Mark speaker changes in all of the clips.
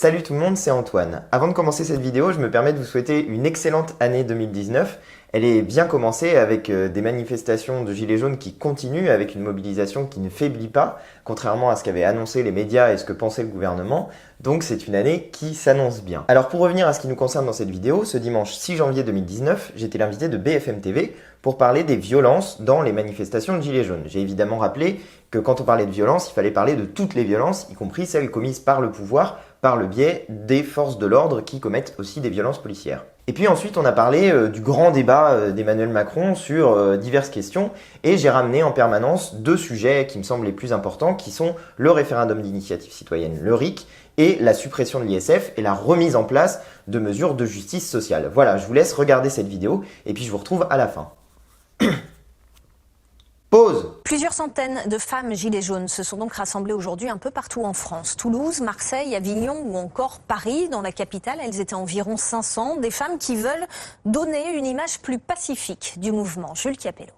Speaker 1: Salut tout le monde, c'est Antoine. Avant de commencer cette vidéo, je me permets de vous souhaiter une excellente année 2019. Elle est bien commencée avec des manifestations de gilets jaunes qui continuent, avec une mobilisation qui ne faiblit pas, contrairement à ce qu'avaient annoncé les médias et ce que pensait le gouvernement. Donc c'est une année qui s'annonce bien. Alors pour revenir à ce qui nous concerne dans cette vidéo, ce dimanche 6 janvier 2019, j'étais l'invité de BFM TV pour parler des violences dans les manifestations de gilets jaunes. J'ai évidemment rappelé que quand on parlait de violence, il fallait parler de toutes les violences, y compris celles commises par le pouvoir, par le biais des forces de l'ordre qui commettent aussi des violences policières. Et puis ensuite, on a parlé du grand débat d'Emmanuel Macron sur diverses questions et j'ai ramené en permanence deux sujets qui me semblent les plus importants qui sont le référendum d'initiative citoyenne, le RIC, et la suppression de l'ISF et la remise en place de mesures de justice sociale. Voilà, je vous laisse regarder cette vidéo et puis je vous retrouve à la fin. Pause.
Speaker 2: Plusieurs centaines de femmes gilets jaunes se sont donc rassemblées aujourd'hui un peu partout en France. Toulouse, Marseille, Avignon ou encore Paris, dans la capitale. Elles étaient environ 500. Des femmes qui veulent donner une image plus pacifique du mouvement. Jules Capello.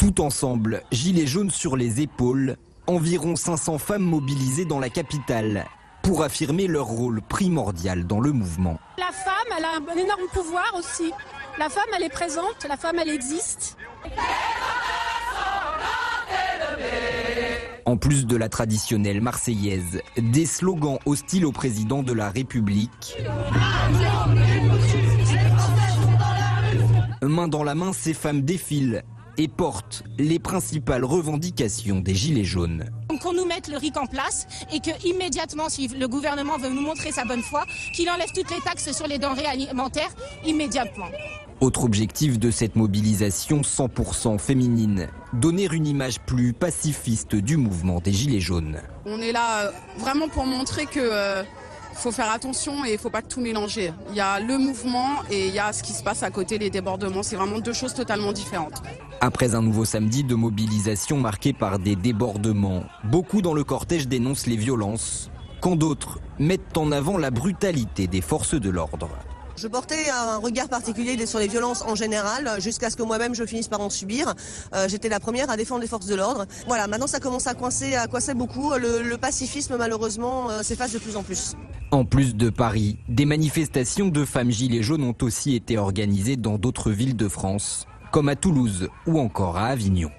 Speaker 3: Tout ensemble, gilets jaunes sur les épaules, environ 500 femmes mobilisées dans la capitale pour affirmer leur rôle primordial dans le mouvement.
Speaker 4: La femme, elle a un énorme pouvoir aussi. La femme, elle est présente, la femme, elle existe.
Speaker 3: En plus de la traditionnelle marseillaise, des slogans hostiles au président de la République. Main dans la main, ces femmes défilent et portent les principales revendications des gilets jaunes.
Speaker 4: Qu'on nous mette le RIC en place et que immédiatement, si le gouvernement veut nous montrer sa bonne foi, qu'il enlève toutes les taxes sur les denrées alimentaires immédiatement.
Speaker 3: Autre objectif de cette mobilisation 100% féminine, donner une image plus pacifiste du mouvement des Gilets jaunes.
Speaker 5: On est là vraiment pour montrer que faut faire attention et il ne faut pas tout mélanger. Il y a le mouvement et il y a ce qui se passe à côté, les débordements. C'est vraiment deux choses totalement différentes.
Speaker 3: Après un nouveau samedi de mobilisation marqué par des débordements, beaucoup dans le cortège dénoncent les violences, quand d'autres mettent en avant la brutalité des forces de l'ordre.
Speaker 6: Je portais un regard particulier sur les violences en général, jusqu'à ce que moi-même je finisse par en subir. J'étais la première à défendre les forces de l'ordre. Voilà, maintenant ça commence à coincer beaucoup. Le pacifisme, malheureusement, s'efface de plus en plus.
Speaker 3: En plus de Paris, des manifestations de femmes gilets jaunes ont aussi été organisées dans d'autres villes de France, comme à Toulouse ou encore à Avignon.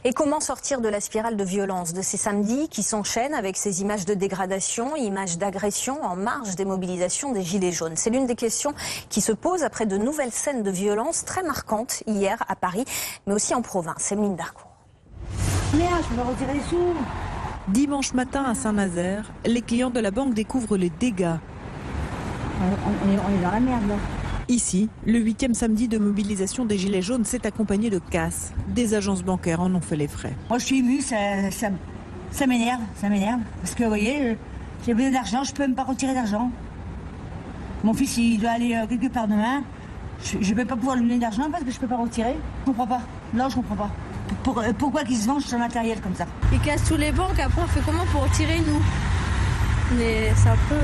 Speaker 2: Et comment sortir de la spirale de violence de ces samedis qui s'enchaînent avec ces images de dégradation, images d'agression en marge des mobilisations des Gilets jaunes? C'est l'une des questions qui se posent après de nouvelles scènes de violence très marquantes hier à Paris, mais aussi en province. Emeline Darcourt.
Speaker 7: Merde, je me retirer les sous.
Speaker 8: Dimanche matin à Saint-Nazaire, les clients de la banque découvrent les dégâts.
Speaker 7: On est dans la merde là.
Speaker 8: Ici, le 8e samedi de mobilisation des Gilets jaunes s'est accompagné de casses. Des agences bancaires en ont fait les frais.
Speaker 7: Moi je suis émue, ça m'énerve, Parce que vous voyez, j'ai besoin d'argent, je peux même pas retirer d'argent. Mon fils il doit aller quelque part demain. Je vais pas pouvoir lui donner d'argent parce que je peux pas retirer. Je comprends pas. Non, je comprends pas. Pourquoi qu'ils se vengent sur le matériel comme ça?
Speaker 9: Ils cassent tous les banques, après on fait comment pour retirer nous? Mais c'est un peu...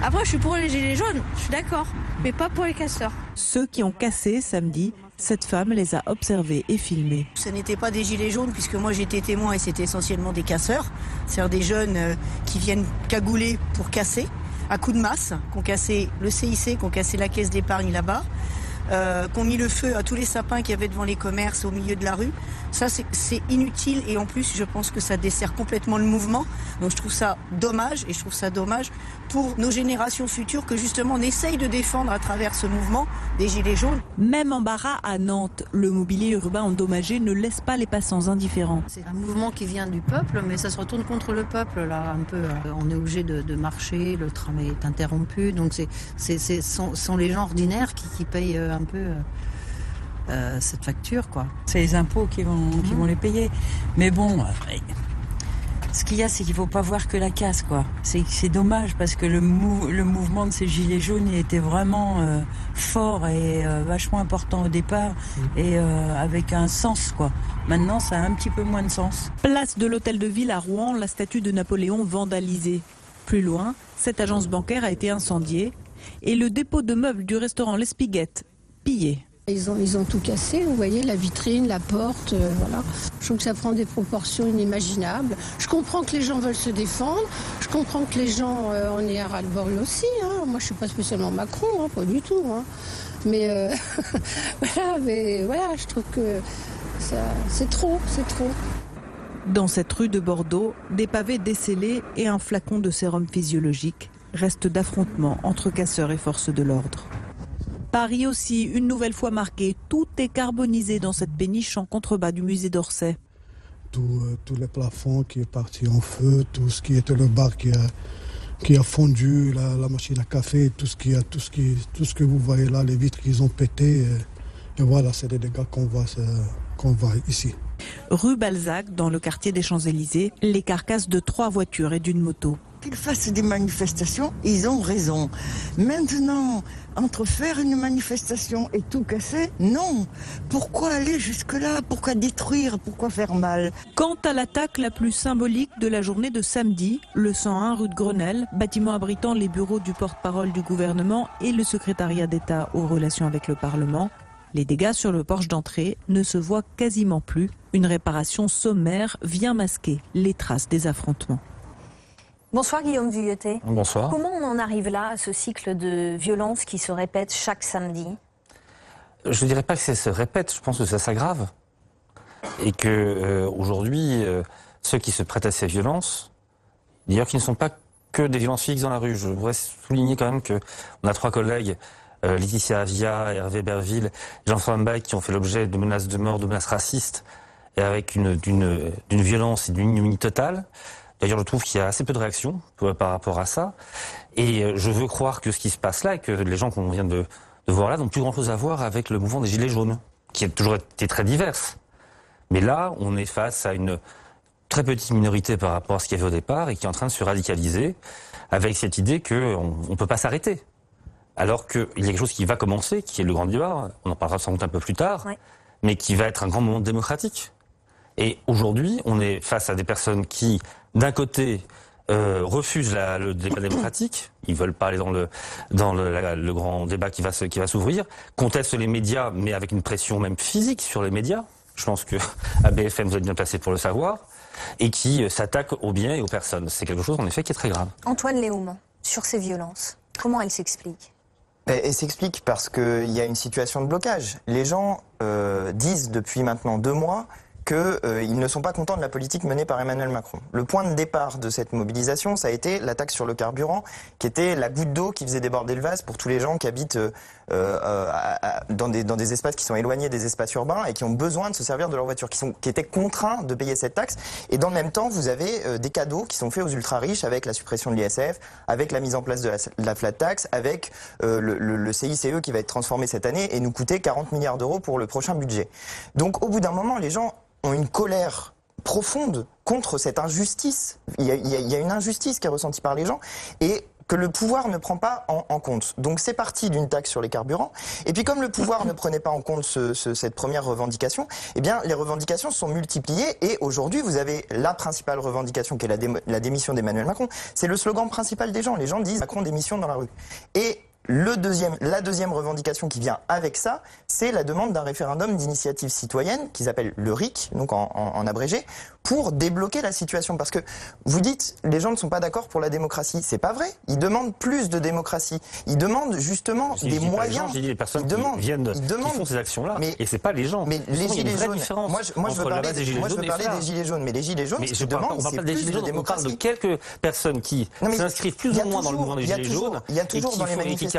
Speaker 9: Après je suis pour les gilets jaunes, je suis d'accord, mais pas pour les casseurs.
Speaker 8: Ceux qui ont cassé samedi, cette femme les a observés et filmés.
Speaker 10: Ce n'était pas des gilets jaunes puisque moi j'étais témoin et c'était essentiellement des casseurs. C'est-à-dire des jeunes qui viennent cagouler pour casser, à coups de masse, qui ont cassé le CIC, qui ont cassé la caisse d'épargne là-bas. Qui ont mis le feu à tous les sapins qu'il y avait devant les commerces au milieu de la rue. Ça, c'est inutile et en plus, je pense que ça dessert complètement le mouvement. Donc je trouve ça dommage et je trouve ça dommage pour nos générations futures que justement on essaye de défendre à travers ce mouvement des Gilets jaunes.
Speaker 8: Même embarras à Nantes, le mobilier urbain endommagé ne laisse pas les passants indifférents.
Speaker 11: C'est un mouvement qui vient du peuple, mais ça se retourne contre le peuple là un peu. On est obligé de marcher, le tram est interrompu, donc sont les gens ordinaires qui payent un peu cette facture, quoi.
Speaker 12: C'est les impôts qui vont les payer. Mais bon, ce qu'il y a, c'est qu'il ne faut pas voir que la casse, quoi. C'est dommage parce que le mouvement de ces gilets jaunes il était vraiment fort et vachement important au départ et avec un sens, quoi. Maintenant, ça a un petit peu moins de sens.
Speaker 8: Place de l'Hôtel de Ville à Rouen, la statue de Napoléon vandalisée. Plus loin, cette agence bancaire a été incendiée et le dépôt de meubles du restaurant L'Espiguette pillé.
Speaker 13: Ils ont tout cassé, vous voyez, la vitrine, la porte, voilà. Je trouve que ça prend des proportions inimaginables. Je comprends que les gens veulent se défendre, je comprends que les gens en aient un ras-le-bol aussi. Hein. Moi, je ne suis pas spécialement Macron, hein, pas du tout. Hein. Mais, voilà, je trouve que c'est trop.
Speaker 8: Dans cette rue de Bordeaux, des pavés décellés et un flacon de sérum physiologique restent d'affrontements entre casseurs et forces de l'ordre. Paris aussi, une nouvelle fois marqué. Tout est carbonisé dans cette péniche en contrebas du musée d'Orsay.
Speaker 14: Tout le plafond qui est parti en feu, tout ce qui était le bar qui a fondu, la machine à café, tout ce que vous voyez là, les vitres qui ont pété. Et voilà, c'est des dégâts qu'on voit ici.
Speaker 8: Rue Balzac, dans le quartier des Champs-Élysées, les carcasses de 3 voitures et d'une moto.
Speaker 15: Qu'ils fassent des manifestations, ils ont raison. Maintenant, entre faire une manifestation et tout casser, non. Pourquoi aller jusque-là? Pourquoi détruire? Pourquoi faire mal?
Speaker 8: Quant à l'attaque la plus symbolique de la journée de samedi, le 101 rue de Grenelle, bâtiment abritant les bureaux du porte-parole du gouvernement et le secrétariat d'État aux relations avec le Parlement, les dégâts sur le porche d'entrée ne se voient quasiment plus. Une réparation sommaire vient masquer les traces des affrontements.
Speaker 2: Bonsoir Guillaume Vuilletet.
Speaker 16: Bonsoir.
Speaker 2: Comment on en arrive là, à ce cycle de violence qui se répète chaque samedi?
Speaker 16: Je ne dirais pas que ça se répète, je pense que ça s'aggrave. Et que aujourd'hui, ceux qui se prêtent à ces violences, d'ailleurs qui ne sont pas que des violences physiques dans la rue, je voudrais souligner quand même qu'on a 3 collègues, Laetitia Avia, Hervé Berville, Jean-François Mbaye, qui ont fait l'objet de menaces de mort, de menaces racistes, et avec d'une violence et d'une ignominie totale. D'ailleurs, je trouve qu'il y a assez peu de réactions par rapport à ça. Et je veux croire que ce qui se passe là, et que les gens qu'on vient de voir là, n'ont plus grand-chose à voir avec le mouvement des Gilets jaunes, qui a toujours été très divers. Mais là, on est face à une très petite minorité par rapport à ce qu'il y avait au départ, et qui est en train de se radicaliser, avec cette idée qu'on ne peut pas s'arrêter. Alors qu'il y a quelque chose qui va commencer, qui est le grand débat, on en parlera sans doute un peu plus tard, mais qui va être un grand moment démocratique. Et aujourd'hui, on est face à des personnes qui, d'un côté, refusent le débat démocratique, ils veulent pas aller dans le grand débat qui va s'ouvrir, contestent les médias, mais avec une pression même physique sur les médias, je pense que à BFM vous êtes bien placé pour le savoir, et qui s'attaquent aux biens et aux personnes. C'est quelque chose, en effet, qui est très grave.
Speaker 2: Antoine Léaumont, sur ces violences, comment elles s'expliquent?
Speaker 1: Elle s'explique parce qu'il y a une situation de blocage. Les gens disent depuis maintenant 2 mois qu'ils ne sont pas contents de la politique menée par Emmanuel Macron. Le point de départ de cette mobilisation, ça a été l'attaque sur le carburant, qui était la goutte d'eau qui faisait déborder le vase pour tous les gens qui habitent dans des espaces qui sont éloignés des espaces urbains et qui ont besoin de se servir de leur voiture, qui étaient contraints de payer cette taxe. Et dans le même temps, vous avez des cadeaux qui sont faits aux ultra-riches avec la suppression de l'ISF, avec la mise en place de la flat tax, avec le CICE qui va être transformé cette année et nous coûter 40 milliards d'euros pour le prochain budget. Donc au bout d'un moment, les gens ont une colère profonde contre cette injustice. Il y a une injustice qui est ressentie par les gens et que le pouvoir ne prend pas en compte. Donc c'est parti d'une taxe sur les carburants. Et puis comme le pouvoir ne prenait pas en compte cette première revendication, eh bien les revendications sont multipliées et aujourd'hui vous avez la principale revendication qui est la démission d'Emmanuel Macron. C'est le slogan principal des gens. Les gens disent Macron démission dans la rue. Et la deuxième revendication qui vient avec ça, c'est la demande d'un référendum d'initiative citoyenne, qu'ils appellent le RIC, donc en abrégé, pour débloquer la situation. Parce que vous dites, les gens ne sont pas d'accord pour la démocratie. C'est pas vrai. Ils demandent plus de démocratie. Ils demandent justement des moyens.
Speaker 16: J'ai dit les personnes qui font ces actions-là. Et c'est pas les gens.
Speaker 1: Mais les gilets jaunes. Moi, je veux parler des gilets jaunes. Mais les gilets jaunes, ce qu'ils demandent, c'est plus de démocratie.
Speaker 16: On parle de quelques personnes qui s'inscrivent plus ou moins dans le mouvement des gilets jaunes.
Speaker 1: Il y a toujours dans les manifestations.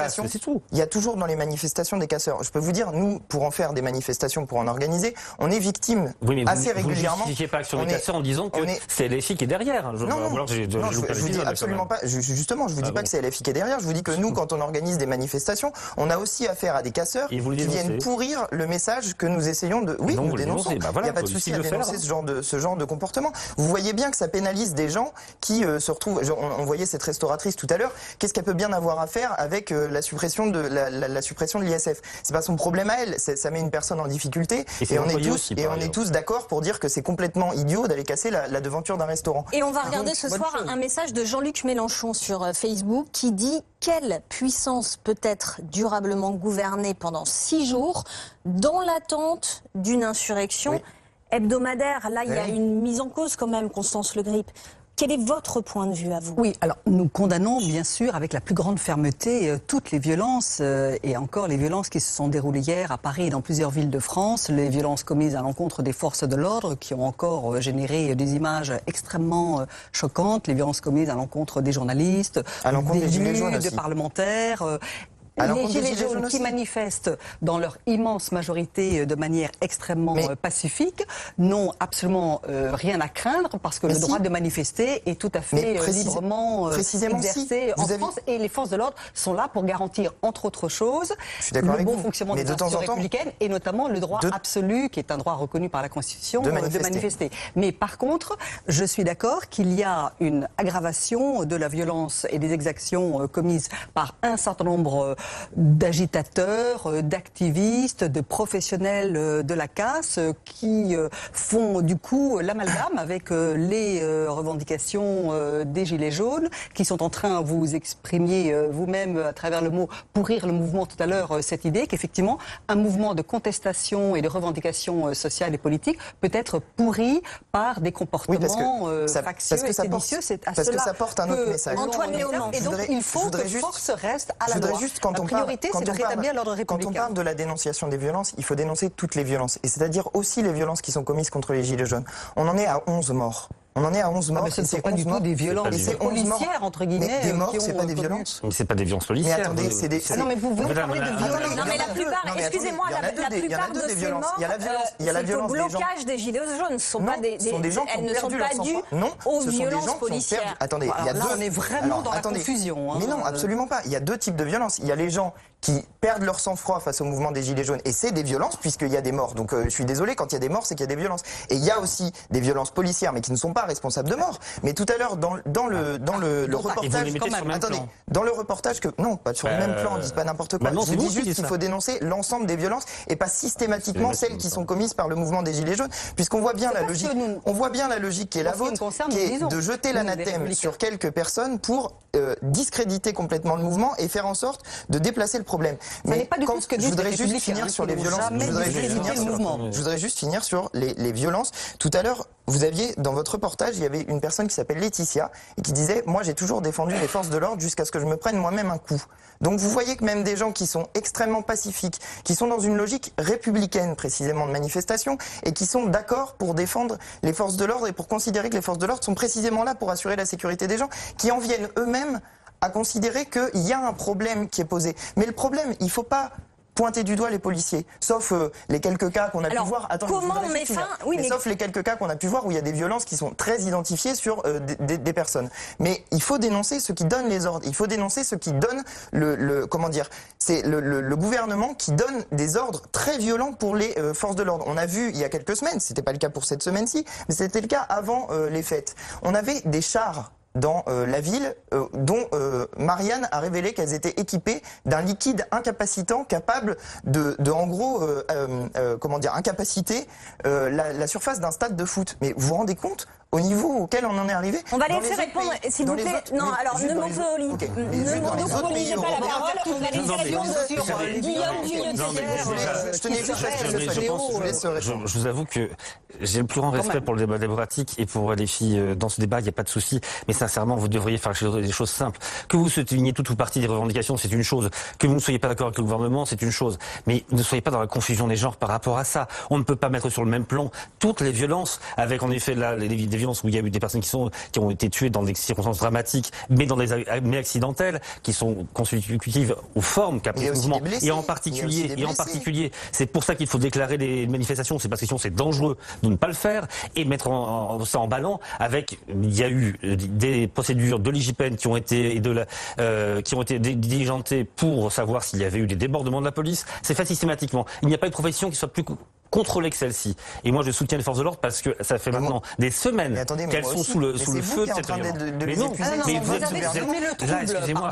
Speaker 1: Il y a toujours dans les manifestations des casseurs. Je peux vous dire, nous, pour en faire des manifestations, pour en organiser, on est victime assez régulièrement.
Speaker 16: Vous ne justifiez pas que sur les casseurs en disant que c'est LFI qui est derrière.
Speaker 1: Non, je vous dis absolument pas. Justement, je vous dis pas que c'est LFI qui est derrière. Je vous dis que nous, quand on organise des manifestations, on a aussi affaire à des casseurs qui viennent pourrir le message que nous essayons de. Oui, nous dénonçons. Il n'y a pas de souci à dénoncer ce genre de comportement. Vous voyez bien que ça pénalise des gens qui se retrouvent. On voyait cette restauratrice tout à l'heure. Qu'est-ce qu'elle peut bien avoir à faire avec la suppression de l'ISF? C'est pas son problème à elle. Ça met une personne en difficulté et on est tous d'accord pour dire que c'est complètement idiot métro, d'aller casser la devanture d'un restaurant.
Speaker 2: Et on va regarder ce soir un message de Jean-Luc Mélenchon sur Facebook qui dit « Quelle puissance peut être durablement gouvernée pendant 6 jours dans l'attente d'une insurrection hebdomadaire ?» Là, il y a une mise en cause quand même, Constance Le Grip. Quel est votre point de vue à vous?
Speaker 17: Oui, alors nous condamnons bien sûr avec la plus grande fermeté toutes les violences et encore les violences qui se sont déroulées hier à Paris et dans plusieurs villes de France, les violences commises à l'encontre des forces de l'ordre qui ont encore généré des images extrêmement choquantes, les violences commises à l'encontre des journalistes, des
Speaker 1: gilets jaunes aussi.
Speaker 17: de parlementaires. Les gilets jaunes qui manifestent dans leur immense majorité de manière extrêmement pacifique n'ont absolument rien à craindre parce que le droit de manifester est tout à fait librement exercé en France et les forces de l'ordre sont là pour garantir entre autres choses le bon fonctionnement des institutions républicaines et notamment le droit absolu qui est un droit reconnu par la Constitution de manifester. Mais par contre, je suis d'accord qu'il y a une aggravation de la violence et des exactions commises par un certain nombre d'agitateurs, d'activistes, de professionnels de la casse qui font du coup l'amalgame avec les revendications des Gilets jaunes qui sont en train, vous exprimiez vous-même à travers le mot pourrir le mouvement tout à l'heure, cette idée qu'effectivement un mouvement de contestation et de revendication sociale et politique peut être pourri par des comportements factieux et séditieux. C'est à
Speaker 1: parce que ça porte un autre message.
Speaker 17: Antoine Léaumont. Et donc il faut que force reste à la loi. La priorité, c'est de rétablir l'ordre républicain.
Speaker 1: Quand on parle de la dénonciation des violences, il faut dénoncer toutes les violences. Et c'est-à-dire aussi les violences qui sont commises contre les Gilets jaunes. On en est à 11 morts. On en est à 11 morts.
Speaker 17: Mais ce ne sont pas du tout des violences policières, entre guillemets.
Speaker 1: Mais des morts, c'est pas des violences.
Speaker 16: Mais c'est pas des violences policières.
Speaker 1: Mais attendez, c'est des...
Speaker 17: non, mais vous voulez parler de violence.
Speaker 2: Non, mais la plupart, excusez-moi, la plupart de ces morts, c'est au blocage des Gilets jaunes. Ce sont pas des... Elles ne sont pas dues aux violences policières.
Speaker 1: Attendez, il y a deux...
Speaker 17: On est vraiment dans la confusion.
Speaker 1: Mais non, absolument pas. Il y a deux types de violences. Il y a les gens qui perdent leur sang-froid face au mouvement des Gilets jaunes, et c'est des violences puisqu'il y a des morts. Donc je suis désolé, quand il y a des morts, c'est qu'il y a des violences. Et il y a aussi des violences policières, mais qui ne sont pas responsables de morts. Mais tout à l'heure, dans le reportage, attendez, dans le reportage que non, pas sur le même plan, on dit pas n'importe quoi. Je vous dis juste qu'il faut dénoncer l'ensemble des violences et pas systématiquement celles qui sont commises par le mouvement des Gilets jaunes, puisqu'on voit bien la logique. On voit bien la logique qui est la vôtre, qui est de jeter l'anathème sur quelques personnes pour discréditer complètement le mouvement et faire en sorte de déplacer le problème. Mais je voudrais juste finir sur les violences. Je voudrais juste finir sur les violences. Tout à l'heure, vous aviez dans votre reportage, il y avait une personne qui s'appelle Laetitia et qui disait « Moi, j'ai toujours défendu les forces de l'ordre jusqu'à ce que je me prenne moi-même un coup ». Donc vous voyez que même des gens qui sont extrêmement pacifiques, qui sont dans une logique républicaine précisément de manifestation et qui sont d'accord pour défendre les forces de l'ordre et pour considérer que les forces de l'ordre sont précisément là pour assurer la sécurité des gens, qui en viennent eux-mêmes à considérer qu'il y a un problème qui est posé. Mais le problème, il ne faut pas pointer du doigt les policiers, sauf les quelques cas qu'on a pu voir. Attends,
Speaker 2: comment on met fin ?
Speaker 1: Oui, mais sauf les quelques cas qu'on a pu voir où il y a des violences qui sont très identifiées sur des personnes. Mais il faut dénoncer ceux qui donnent les ordres. Il faut dénoncer ceux qui donnent comment dire, c'est le gouvernement qui donne des ordres très violents pour les forces de l'ordre. On a vu il y a quelques semaines, c'était pas le cas pour cette semaine-ci, mais c'était le cas avant les fêtes. On avait des chars dans la ville, dont Marianne a révélé qu'elles étaient équipées d'un liquide incapacitant capable de en gros, comment dire, incapaciter la surface d'un stade de foot. Mais vous vous rendez compte au niveau auquel on en est arrivé?
Speaker 2: On va laisser répondre, s'il vous plaît. Non, alors ne monopolisez pas la parole. On va laisser répondre Guillaume Dugnottière.
Speaker 16: Je vous avoue que j'ai le plus grand respect pour le débat démocratique et pour les filles dans ce débat, il n'y a pas de souci. Mais sincèrement, vous devriez faire des choses simples. Que vous souteniez toute ou partie des revendications, c'est une chose. Que vous ne soyez pas d'accord avec le gouvernement, c'est une chose. Mais ne soyez pas dans la confusion des genres par rapport à ça. On ne peut pas mettre sur le même plan toutes les violences, avec en effet là, des violences où il y a eu des personnes qui ont été tuées dans des circonstances dramatiques, mais mais accidentelles, qui sont consécutives aux formes qu'a pris ce mouvement. Et en particulier, c'est pour ça qu'il faut déclarer les manifestations. C'est parce que sinon c'est dangereux de ne pas le faire et mettre ça en ballant avec. Il y a eu des procédures de l'IGPN qui ont été diligentées pour savoir s'il y avait eu des débordements de la police. C'est fait systématiquement. Il n'y a pas de profession qui soit plus contrôler que celle-ci. Et moi, je soutiens les forces de l'ordre parce que ça fait maintenant des semaines qu'elles sont sous le feu de cette violence. Mais non, mais vous avez semé le trouble. Là, excusez-moi,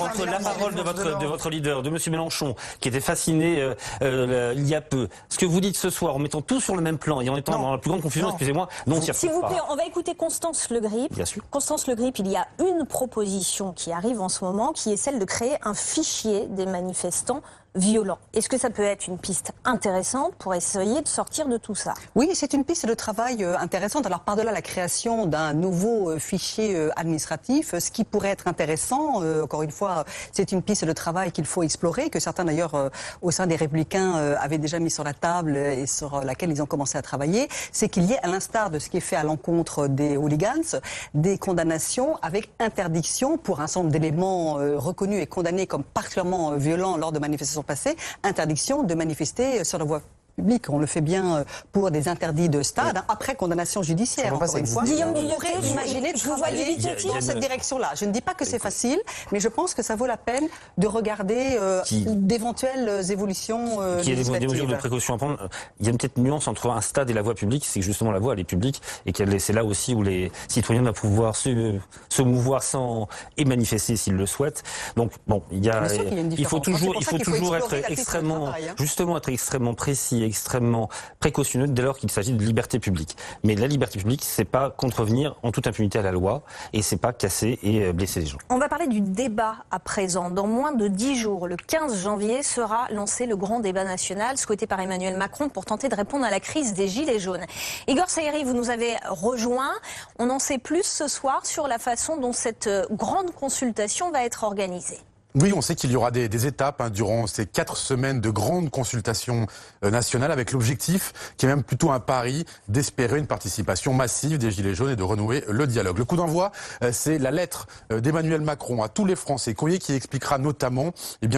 Speaker 16: entre la parole de votre leader, de M. Mélenchon, qui était fasciné il y a peu, ce que vous dites ce soir, en mettant tout sur le même plan et en étant dans la plus grande confusion, excusez-moi, non,
Speaker 2: s'il vous plaît, on va écouter Constance Le Grip.
Speaker 16: Bien sûr.
Speaker 2: Constance Le Grip, il y a une proposition qui arrive en ce moment, qui est celle de créer un fichier des manifestants violents. Est-ce que ça peut être une piste intéressante pour essayer de sortir de tout ça?
Speaker 17: Oui, c'est une piste de travail intéressante. Alors par-delà la création d'un nouveau fichier administratif, ce qui pourrait être intéressant, encore une fois, c'est une piste de travail qu'il faut explorer, que certains d'ailleurs au sein des Républicains avaient déjà mis sur la table et sur laquelle ils ont commencé à travailler, c'est qu'il y ait, à l'instar de ce qui est fait à l'encontre des hooligans, des condamnations avec interdiction pour un certain nombre d'éléments reconnus et condamnés comme particulièrement violents lors de manifestations passées, interdiction de manifester sur la voie publique. On le fait bien pour des interdits de stade, après condamnation judiciaire, encore une fois.
Speaker 2: Guillaume
Speaker 17: On pourrait imaginer travailler dans cette direction-là. Je ne dis pas que c'est facile, mais je pense que ça vaut la peine de regarder d'éventuelles évolutions
Speaker 16: qu'il y ait des
Speaker 17: législatives.
Speaker 16: mesures de précaution à prendre. Il y a une petite nuance entre un stade et la voie publique, c'est que justement la voie elle est publique et c'est là aussi où les citoyens doivent pouvoir se mouvoir sans et manifester s'ils le souhaitent. Donc bon, il faut toujours être extrêmement, justement être extrêmement précis, extrêmement précautionneux dès lors qu'il s'agit de liberté publique. Mais la liberté publique, c'est pas contrevenir en toute impunité à la loi et c'est pas casser et blesser les gens.
Speaker 2: On va parler du débat à présent. Dans moins de 10 jours, le 15 janvier, sera lancé le grand débat national souhaité par Emmanuel Macron pour tenter de répondre à la crise des Gilets jaunes. Igor Saïri, vous nous avez rejoint. On en sait plus ce soir sur la façon dont cette grande consultation va être organisée.
Speaker 18: Oui, on sait qu'il y aura des étapes durant ces 4 semaines de grandes consultations nationales avec l'objectif, qui est même plutôt un pari, d'espérer une participation massive des Gilets jaunes et de renouer le dialogue. Le coup d'envoi, c'est la lettre d'Emmanuel Macron à tous les Français, courrier qui expliquera notamment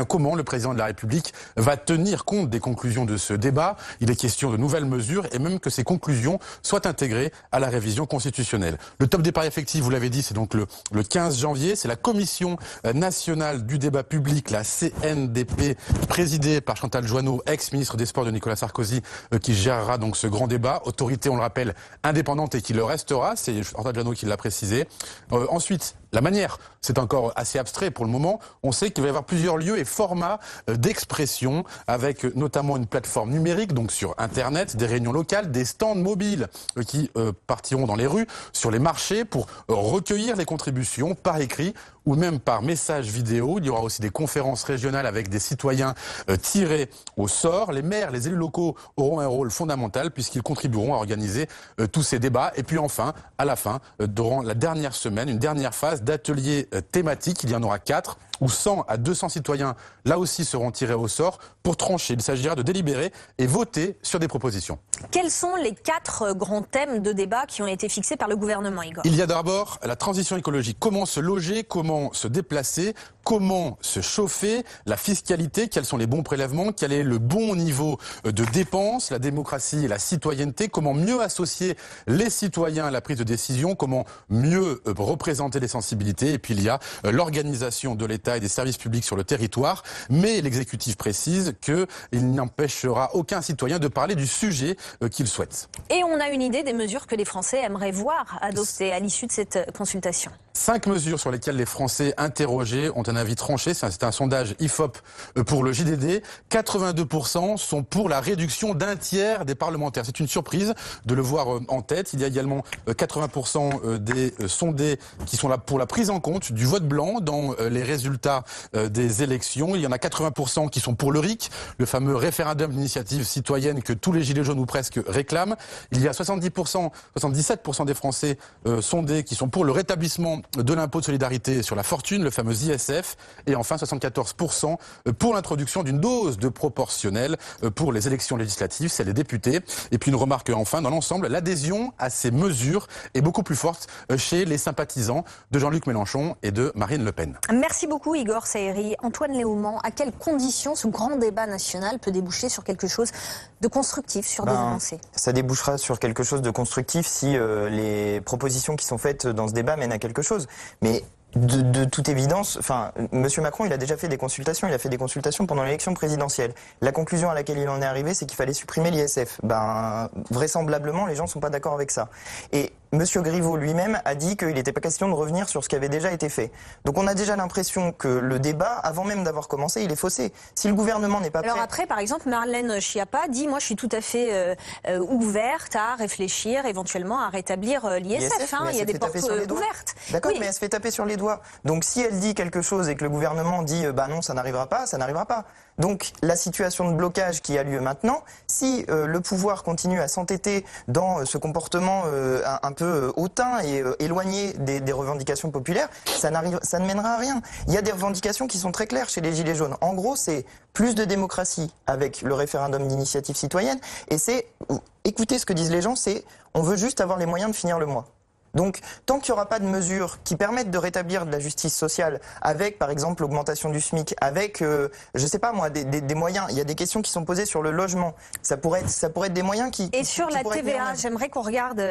Speaker 18: comment le président de la République va tenir compte des conclusions de ce débat. Il est question de nouvelles mesures et même que ces conclusions soient intégrées à la révision constitutionnelle. Le top départ effectif, vous l'avez dit, c'est donc le 15 janvier. C'est la Commission nationale du débat public, la CNDP, présidée par Chantal Joanneau, ex-ministre des Sports de Nicolas Sarkozy, qui gérera donc ce grand débat. Autorité, on le rappelle, indépendante et qui le restera. C'est Chantal Joanneau qui l'a précisé. Ensuite, la manière, c'est encore assez abstrait pour le moment. On sait qu'il va y avoir plusieurs lieux et formats d'expression, avec notamment une plateforme numérique, donc sur Internet, des réunions locales, des stands mobiles qui partiront dans les rues, sur les marchés, pour recueillir les contributions par écrit ou même par message vidéo. Il y aura aussi des conférences régionales avec des citoyens tirés au sort. Les maires, les élus locaux auront un rôle fondamental puisqu'ils contribueront à organiser tous ces débats. Et puis enfin, à la fin, durant la dernière semaine, une dernière phase d'ateliers thématiques. Il y en aura 4 où 100 à 200 citoyens, là aussi, seront tirés au sort pour trancher. Il s'agira de délibérer et voter sur des propositions.
Speaker 2: Quels sont les 4 grands thèmes de débat qui ont été fixés par le gouvernement, Igor?
Speaker 18: Il y a d'abord la transition écologique. Comment se loger, comment se déplacer, comment se chauffer, la fiscalité, quels sont les bons prélèvements, quel est le bon niveau de dépenses, la démocratie et la citoyenneté, comment mieux associer les citoyens à la prise de décision, comment mieux représenter les sensibilités. Et puis il y a l'organisation de l'État et des services publics sur le territoire, mais l'exécutif précise qu'il n'empêchera aucun citoyen de parler du sujet qu'il souhaite.
Speaker 2: Et on a une idée des mesures que les Français aimeraient voir adoptées à l'issue de cette consultation.
Speaker 18: 5 mesures sur lesquelles les Français interrogés ont un avis tranché. C'est un sondage IFOP pour le JDD. 82% sont pour la réduction d'un tiers des parlementaires. C'est une surprise de le voir en tête. Il y a également 80% des sondés qui sont là pour la prise en compte du vote blanc dans les résultats des élections. Il y en a 80% qui sont pour le RIC, le fameux référendum d'initiative citoyenne que tous les gilets jaunes ou presque réclament. Il y a 77% des Français sondés qui sont pour le rétablissement de l'impôt de solidarité sur la fortune, le fameux ISF, et enfin 74% pour l'introduction d'une dose de proportionnelle pour les élections législatives, celles des députés. Et puis une remarque enfin, dans l'ensemble, l'adhésion à ces mesures est beaucoup plus forte chez les sympathisants de Jean-Luc Mélenchon et de Marine Le Pen.
Speaker 2: Merci beaucoup Igor Saïri. Antoine Léaumont, à quelles conditions ce grand débat national peut déboucher sur quelque chose de constructif, sur des avancées?
Speaker 1: Ça débouchera sur quelque chose de constructif si les propositions qui sont faites dans ce débat mènent à quelque chose. Mais De toute évidence, enfin, Monsieur Macron, il a déjà fait des consultations. Il a fait des consultations pendant l'élection présidentielle. La conclusion à laquelle il en est arrivé, c'est qu'il fallait supprimer l'ISF. Ben, vraisemblablement, les gens ne sont pas d'accord avec ça. Et Monsieur Griveaux lui-même a dit qu'il n'était pas question de revenir sur ce qui avait déjà été fait. Donc on a déjà l'impression que le débat, avant même d'avoir commencé, il est faussé. Si le gouvernement n'est pas prêt...
Speaker 2: Alors après, par exemple, Marlène Schiappa dit « Moi, je suis tout à fait ouverte à réfléchir, éventuellement, à rétablir l'ISF. Il y a des portes ouvertes. »
Speaker 1: D'accord, mais elle se fait taper sur les doigts. Donc si elle dit quelque chose et que le gouvernement dit « Bah non, ça n'arrivera pas », ça n'arrivera pas. Donc la situation de blocage qui a lieu maintenant, si le pouvoir continue à s'entêter dans ce comportement un peu hautain et éloigné des revendications populaires, ça ne mènera à rien. Il y a des revendications qui sont très claires chez les Gilets jaunes. En gros, c'est plus de démocratie avec le référendum d'initiative citoyenne, et c'est, écoutez ce que disent les gens, c'est on veut juste avoir les moyens de finir le mois. Donc, tant qu'il n'y aura pas de mesures qui permettent de rétablir de la justice sociale, avec, par exemple, l'augmentation du SMIC, avec, je sais pas moi, des moyens, il y a des questions qui sont posées sur le logement, ça pourrait être des moyens qui...
Speaker 2: Et sur la TVA, j'aimerais qu'on regarde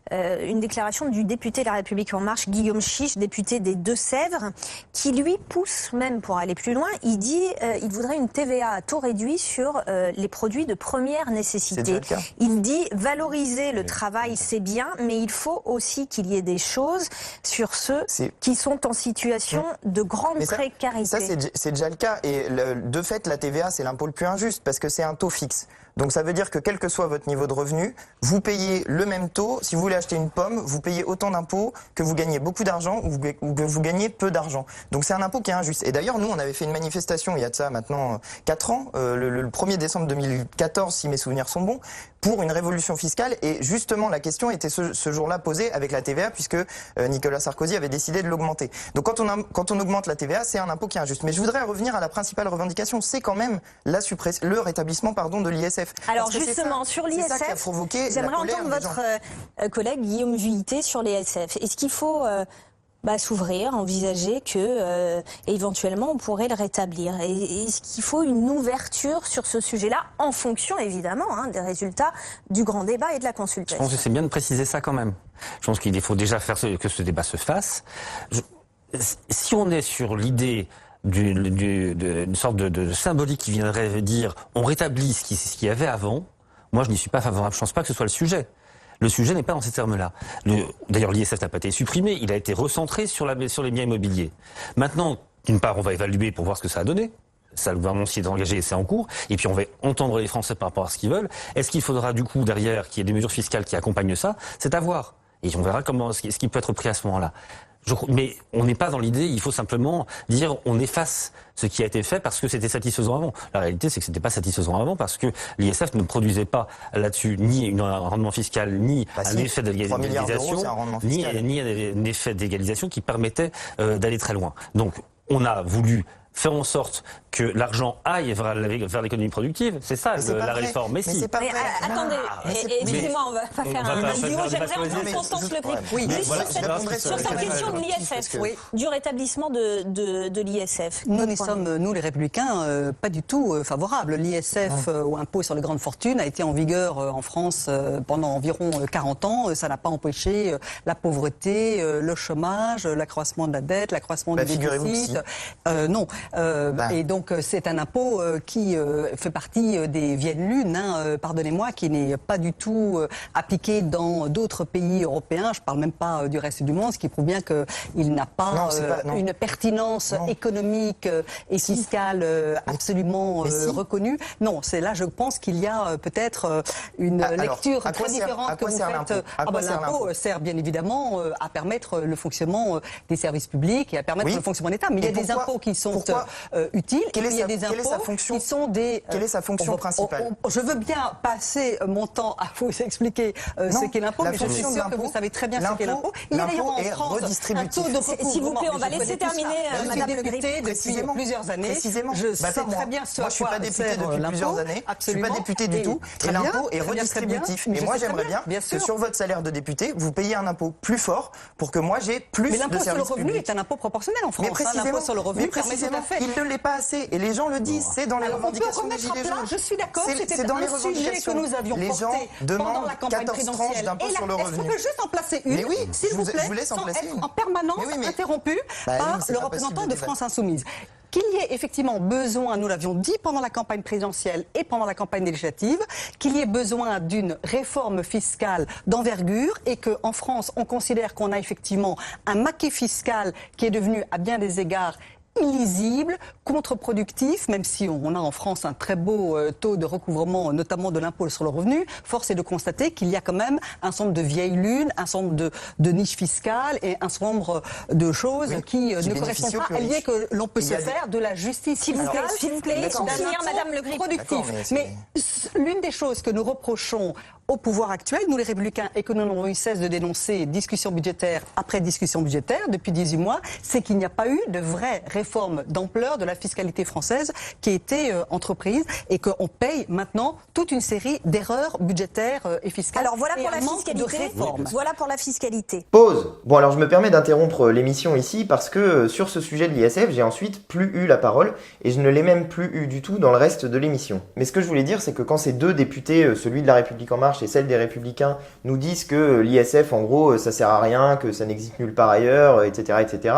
Speaker 2: une déclaration du député de La République En Marche, Guillaume Chiche, député des Deux-Sèvres, qui lui pousse même pour aller plus loin. Il dit il voudrait une TVA à taux réduit sur les produits de première nécessité. Il dit valoriser le travail, c'est bien, mais il faut aussi qu'il y ait des choses sur ceux qui sont en situation de grande précarité.
Speaker 1: Ça, c'est déjà le cas. Et de fait, la TVA, c'est l'impôt le plus injuste parce que c'est un taux fixe. Donc ça veut dire que quel que soit votre niveau de revenu, vous payez le même taux. Si vous voulez acheter une pomme, vous payez autant d'impôts que vous gagnez beaucoup d'argent ou que vous gagnez peu d'argent. Donc c'est un impôt qui est injuste. Et d'ailleurs, nous, on avait fait une manifestation il y a de ça maintenant 4 ans, le 1er décembre 2014, si mes souvenirs sont bons, pour une révolution fiscale. Et justement, la question était ce jour-là posée avec la TVA, puisque Nicolas Sarkozy avait décidé de l'augmenter. Donc quand on augmente la TVA, c'est un impôt qui est injuste. Mais je voudrais revenir à la principale revendication, c'est quand même le rétablissement de l'ISF.
Speaker 2: Alors justement, sur l'ISF, j'aimerais entendre votre collègue Guillaume Vuilletet sur l'ISF. Est-ce qu'il faut s'ouvrir, envisager que éventuellement on pourrait le rétablir? Est-ce qu'il faut une ouverture sur ce sujet-là, en fonction évidemment des résultats du grand débat et de la consultation?
Speaker 16: Je pense que c'est bien de préciser ça quand même. Je pense qu'il faut déjà faire que ce débat se fasse. Si on est sur l'idée d'une sorte de symbolique qui viendrait dire on rétablit ce qu'il y avait avant, moi je n'y suis pas favorable. Je ne pense pas que ce soit le sujet. Le sujet n'est pas dans ces termes-là. D'ailleurs, l'ISF n'a pas été supprimé, il a été recentré sur les biens immobiliers. Maintenant, d'une part, on va évaluer pour voir ce que ça a donné. Ça, le gouvernement s'y est engagé et c'est en cours. Et puis on va entendre les Français par rapport à ce qu'ils veulent. Est-ce qu'il faudra du coup derrière qu'il y ait des mesures fiscales qui accompagnent ça? C'est à voir. Et on verra ce qui peut être pris à ce moment-là. Mais on n'est pas dans l'idée, il faut simplement dire on efface ce qui a été fait parce que c'était satisfaisant avant. La réalité, c'est que c'était pas satisfaisant avant parce que l'ISF ne produisait pas là-dessus ni un rendement fiscal, ni un effet d'égalisation, ni un effet d'égalisation qui permettait d'aller très loin. Donc, on a voulu faire en sorte que l'argent aille vers l'économie productive, c'est ça la réforme. Mais si.
Speaker 2: Attendez, excusez-moi, on va pas faire un vidéo. J'aimerais entendre Constance Le Prix. Oui, sur cette question de l'ISF, du rétablissement de l'ISF.
Speaker 17: Nous sommes, nous les Républicains, pas du tout favorables. L'ISF ou impôt sur les grandes fortunes a été en vigueur en France pendant environ 40 ans. Ça n'a pas empêché la pauvreté, le chômage, l'accroissement de la dette, l'accroissement du déficit. Non. Et donc c'est un impôt qui fait partie des vieilles lunes, pardonnez-moi, qui n'est pas du tout appliqué dans d'autres pays européens. Je ne parle même pas du reste du monde, ce qui prouve bien qu'il n'a pas une pertinence économique et fiscale absolument reconnue. Non, c'est là, je pense qu'il y a peut-être une lecture très différente que vous faites. L'impôt sert bien évidemment à permettre le fonctionnement des services publics et à permettre le fonctionnement de l'État. Mais il y a des impôts qui sont utiles et puis il y a des impôts qui sont des...
Speaker 1: Quelle est sa fonction principale?
Speaker 17: Je veux bien passer mon temps à vous expliquer ce qu'est l'impôt, mais je suis sûre que vous savez très bien ce qu'est l'impôt. Il y a d'ailleurs en France un taux de recouvrement.
Speaker 2: S'il vous plaît, on va laisser terminer Madame Le Grip.
Speaker 17: Depuis plusieurs années, je sais très bien ce à quoi sert l'impôt.
Speaker 1: Moi, je suis pas député depuis plusieurs années. Je suis pas député du tout. Et l'impôt est redistributif. Et moi, j'aimerais bien que sur votre salaire de député, vous payiez un impôt plus fort pour que moi j'ai plus de services publics.
Speaker 17: Mais l'impôt sur le revenu est un impôt proportionnel en France. L'impôt sur le revenu permet tout à fait.
Speaker 1: il ne l'est pas assez. Et les gens le disent, c'est dans les revendications des Gilets jaunes.
Speaker 17: Je suis d'accord, c'était
Speaker 1: dans les
Speaker 17: un sujet que nous avions
Speaker 1: les gens
Speaker 17: porté
Speaker 1: demandent
Speaker 17: pendant la campagne
Speaker 1: 14 tranches
Speaker 17: présidentielle.
Speaker 1: d'impôt sur le
Speaker 17: Est-ce
Speaker 1: revenu.
Speaker 17: qu'on peut juste en placer une,
Speaker 1: Mais oui,
Speaker 17: s'il vous plaît,
Speaker 1: je vous laisse en
Speaker 17: sans
Speaker 1: placer
Speaker 17: être
Speaker 1: une.
Speaker 17: en permanence interrompu par le représentant de France Insoumise. Qu'il y ait effectivement besoin, nous l'avions dit pendant la campagne présidentielle et pendant la campagne législative, qu'il y ait besoin d'une réforme fiscale d'envergure et qu'en France, on considère qu'on a effectivement un maquis fiscal qui est devenu à bien des égards illisible, contre-productif, même si on a en France un très beau taux de recouvrement, notamment de l'impôt sur le revenu, force est de constater qu'il y a quand même un certain nombre de vieilles lunes, un certain nombre de niches fiscales et un certain nombre de choses qui ne correspondent pas à l'idée que l'on peut se faire de la justice fiscale.
Speaker 2: S'il vous plaît, finir, Madame Le Gris.
Speaker 17: Productif. Mais l'une des choses que nous reprochons au pouvoir actuel, nous les Républicains, et que nous n'avons eu cesse de dénoncer discussion budgétaire après discussion budgétaire depuis 18 mois, c'est qu'il n'y a pas eu de vraie réforme d'ampleur de la fiscalité française qui a été entreprise et qu'on paye maintenant toute une série d'erreurs budgétaires et fiscales.
Speaker 2: Alors voilà pour la fiscalité. Voilà pour la fiscalité.
Speaker 1: Pause. Bon alors je me permets d'interrompre l'émission ici parce que sur ce sujet de l'ISF, j'ai ensuite plus eu la parole et je ne l'ai même plus eu du tout dans le reste de l'émission. Mais ce que je voulais dire, c'est que quand ces deux députés, celui de La République En Marche et celle des Républicains, nous disent que l'ISF, en gros, ça sert à rien, que ça n'existe nulle part ailleurs, etc., etc.,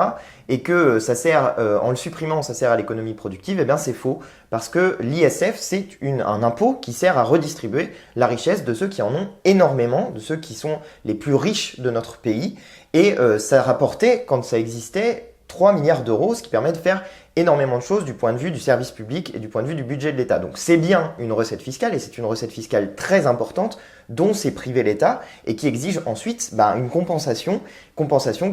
Speaker 1: et que ça sert, en le supprimant, ça sert à l'économie productive, eh bien c'est faux, parce que l'ISF, c'est un impôt qui sert à redistribuer la richesse de ceux qui en ont énormément, de ceux qui sont les plus riches de notre pays, et ça rapportait, quand ça existait, 3 milliards d'euros, ce qui permet de faire énormément de choses du point de vue du service public et du point de vue du budget de l'État. Donc c'est bien une recette fiscale et c'est une recette fiscale très importante dont s'est privé l'État et qui exige ensuite une compensation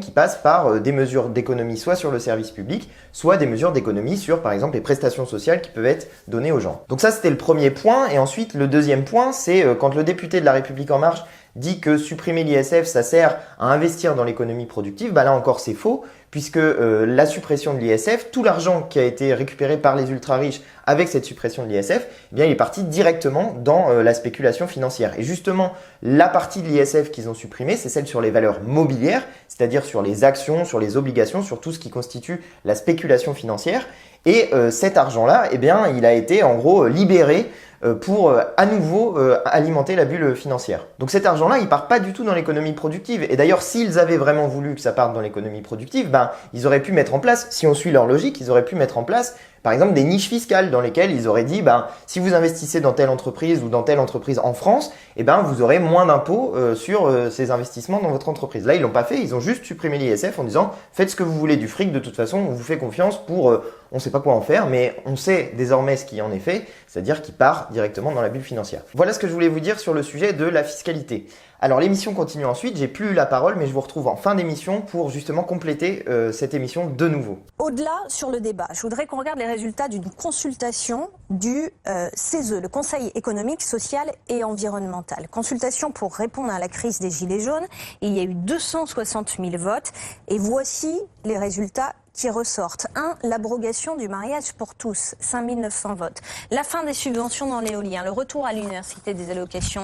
Speaker 1: qui passe par des mesures d'économie soit sur le service public, soit des mesures d'économie sur par exemple les prestations sociales qui peuvent être données aux gens. Donc ça c'était le premier point et ensuite le deuxième point c'est quand le député de La République En Marche dit que supprimer l'ISF ça sert à investir dans l'économie productive, là encore c'est faux puisque la suppression de l'ISF, tout l'argent qui a été récupéré par les ultra-riches avec cette suppression de l'ISF, il est parti directement dans la spéculation financière. Et justement, la partie de l'ISF qu'ils ont supprimée, c'est celle sur les valeurs mobilières, c'est-à-dire sur les actions, sur les obligations, sur tout ce qui constitue la spéculation financière. Et cet argent-là, il a été en gros libéré pour à nouveau alimenter la bulle financière. Donc cet argent-là, il part pas du tout dans l'économie productive. Et d'ailleurs, s'ils avaient vraiment voulu que ça parte dans l'économie productive, ils auraient pu mettre en place, si on suit leur logique, ils auraient pu mettre en place par exemple des niches fiscales dans lesquelles ils auraient dit si vous investissez dans telle entreprise ou dans telle entreprise en France, vous aurez moins d'impôts sur ces investissements dans votre entreprise. Là, ils l'ont pas fait, ils ont juste supprimé l'ISF en disant faites ce que vous voulez du fric, de toute façon, on vous fait confiance pour on sait pas quoi en faire, mais on sait désormais ce qui en est fait, c'est-à-dire qu'il part directement dans la bulle financière. Voilà ce que je voulais vous dire sur le sujet de la fiscalité. Alors l'émission continue ensuite, j'ai plus eu la parole, mais je vous retrouve en fin d'émission pour justement compléter cette émission de nouveau.
Speaker 2: Au-delà sur le débat, je voudrais qu'on regarde les résultats d'une consultation du CESE, le Conseil économique, social et environnemental. Consultation pour répondre à la crise des Gilets jaunes. Il y a eu 260 000 votes et voici les résultats qui ressortent. 1. L'abrogation du mariage pour tous, 5 900 votes. La fin des subventions dans l'éolien, le retour à l'université des allocations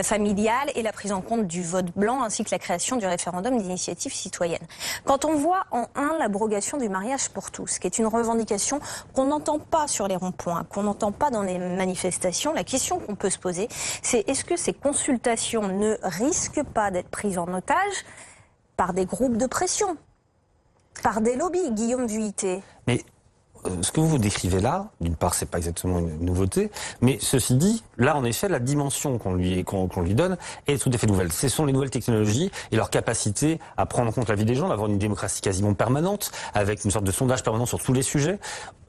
Speaker 2: familiales et la prise en compte du vote blanc ainsi que la création du référendum d'initiative citoyenne. Quand on voit en 1 l'abrogation du mariage pour tous, qui est une revendication qu'on n'entend pas sur les ronds-points, qu'on n'entend pas dans les manifestations, la question qu'on peut se poser, c'est est-ce que ces consultations ne risquent pas d'être prises en otage par des groupes de pression ? Par des lobbies, Guillaume Vuittet.
Speaker 16: Mais ce que vous décrivez là, d'une part, c'est pas exactement une nouveauté, mais ceci dit, là, en effet, la dimension qu'on lui donne est tout à fait nouvelle. Ce sont les nouvelles technologies et leur capacité à prendre en compte la vie des gens, d'avoir une démocratie quasiment permanente, avec une sorte de sondage permanent sur tous les sujets.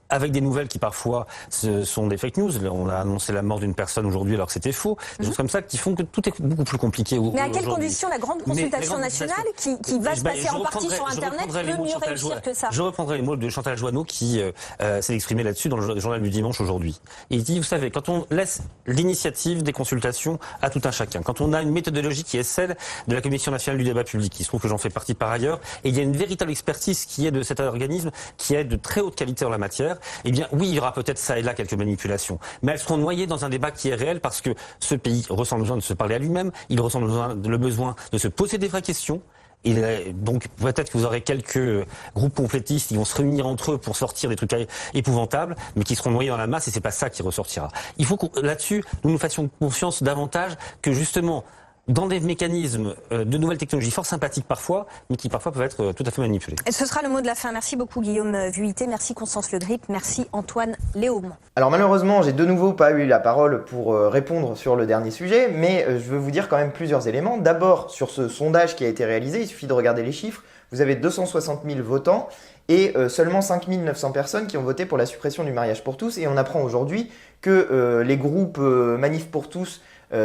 Speaker 16: Avec des nouvelles qui parfois sont des fake news. On a annoncé la mort d'une personne aujourd'hui alors que c'était faux. Des choses comme ça qui font que tout est beaucoup plus compliqué.
Speaker 2: Mais à quelles conditions la grande consultation nationale qui va se passer en partie sur Internet peut mieux réussir que ça?
Speaker 16: Je reprendrai les mots de Chantal Joanneau qui s'est exprimée là-dessus dans le journal du dimanche aujourd'hui. Il dit, vous savez, quand on laisse l'initiative des consultations à tout un chacun, quand on a une méthodologie qui est celle de la Commission nationale du débat public, il se trouve que j'en fais partie par ailleurs, et il y a une véritable expertise qui est de cet organisme qui est de très haute qualité en la matière, eh bien oui, il y aura peut-être ça et là quelques manipulations, mais elles seront noyées dans un débat qui est réel parce que ce pays ressent le besoin de se parler à lui-même, il ressent le besoin de se poser des vraies questions. Et donc peut-être que vous aurez quelques groupes complétistes qui vont se réunir entre eux pour sortir des trucs épouvantables, mais qui seront noyés dans la masse et c'est pas ça qui ressortira. Il faut que là-dessus, nous fassions confiance davantage que justement dans des mécanismes de nouvelles technologies fort sympathiques parfois, mais qui parfois peuvent être tout à fait manipulés.
Speaker 2: Et ce sera le mot de la fin. Merci beaucoup Guillaume Vuittet, merci Constance Le Grip, merci Antoine Léaumont.
Speaker 1: Alors malheureusement, j'ai de nouveau pas eu la parole pour répondre sur le dernier sujet, mais je veux vous dire quand même plusieurs éléments. D'abord, sur ce sondage qui a été réalisé, il suffit de regarder les chiffres, vous avez 260 000 votants et seulement 5 900 personnes qui ont voté pour la suppression du mariage pour tous. Et on apprend aujourd'hui que les groupes Manif pour tous,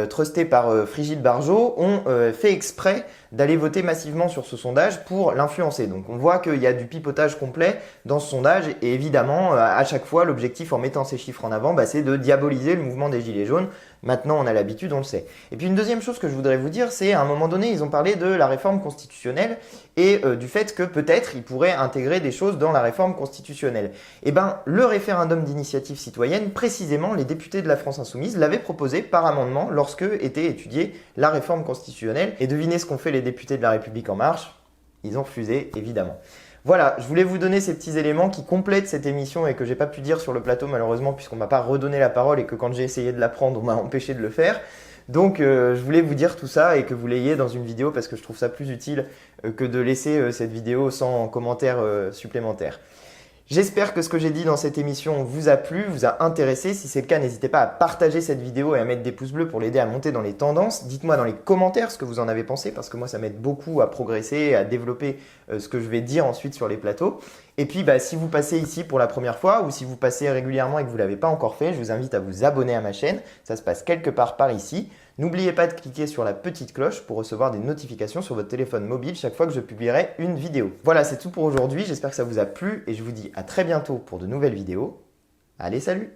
Speaker 1: trustés par Frigide Barjot, ont fait exprès d'aller voter massivement sur ce sondage pour l'influencer. Donc on voit qu'il y a du pipotage complet dans ce sondage et évidemment à chaque fois l'objectif en mettant ces chiffres en avant, c'est de diaboliser le mouvement des Gilets jaunes. Maintenant on a l'habitude, on le sait. Et puis une deuxième chose que je voudrais vous dire, c'est à un moment donné ils ont parlé de la réforme constitutionnelle et du fait que peut-être ils pourraient intégrer des choses dans la réforme constitutionnelle. Et le référendum d'initiative citoyenne, précisément les députés de la France Insoumise l'avaient proposé par amendement lorsque était étudiée la réforme constitutionnelle. Et devinez ce qu'ont fait les députés de La République En Marche, ils ont refusé évidemment. Voilà, je voulais vous donner ces petits éléments qui complètent cette émission et que j'ai pas pu dire sur le plateau malheureusement puisqu'on m'a pas redonné la parole et que quand j'ai essayé de la prendre on m'a empêché de le faire. Donc je voulais vous dire tout ça et que vous l'ayez dans une vidéo parce que je trouve ça plus utile que de laisser cette vidéo sans commentaire supplémentaire. J'espère que ce que j'ai dit dans cette émission vous a plu, vous a intéressé. Si c'est le cas, n'hésitez pas à partager cette vidéo et à mettre des pouces bleus pour l'aider à monter dans les tendances. Dites-moi dans les commentaires ce que vous en avez pensé parce que moi ça m'aide beaucoup à progresser, à développer ce que je vais dire ensuite sur les plateaux. Et puis si vous passez ici pour la première fois ou si vous passez régulièrement et que vous ne l'avez pas encore fait, je vous invite à vous abonner à ma chaîne. Ça se passe quelque part par ici. N'oubliez pas de cliquer sur la petite cloche pour recevoir des notifications sur votre téléphone mobile chaque fois que je publierai une vidéo. Voilà, c'est tout pour aujourd'hui. J'espère que ça vous a plu et je vous dis à très bientôt pour de nouvelles vidéos. Allez, salut!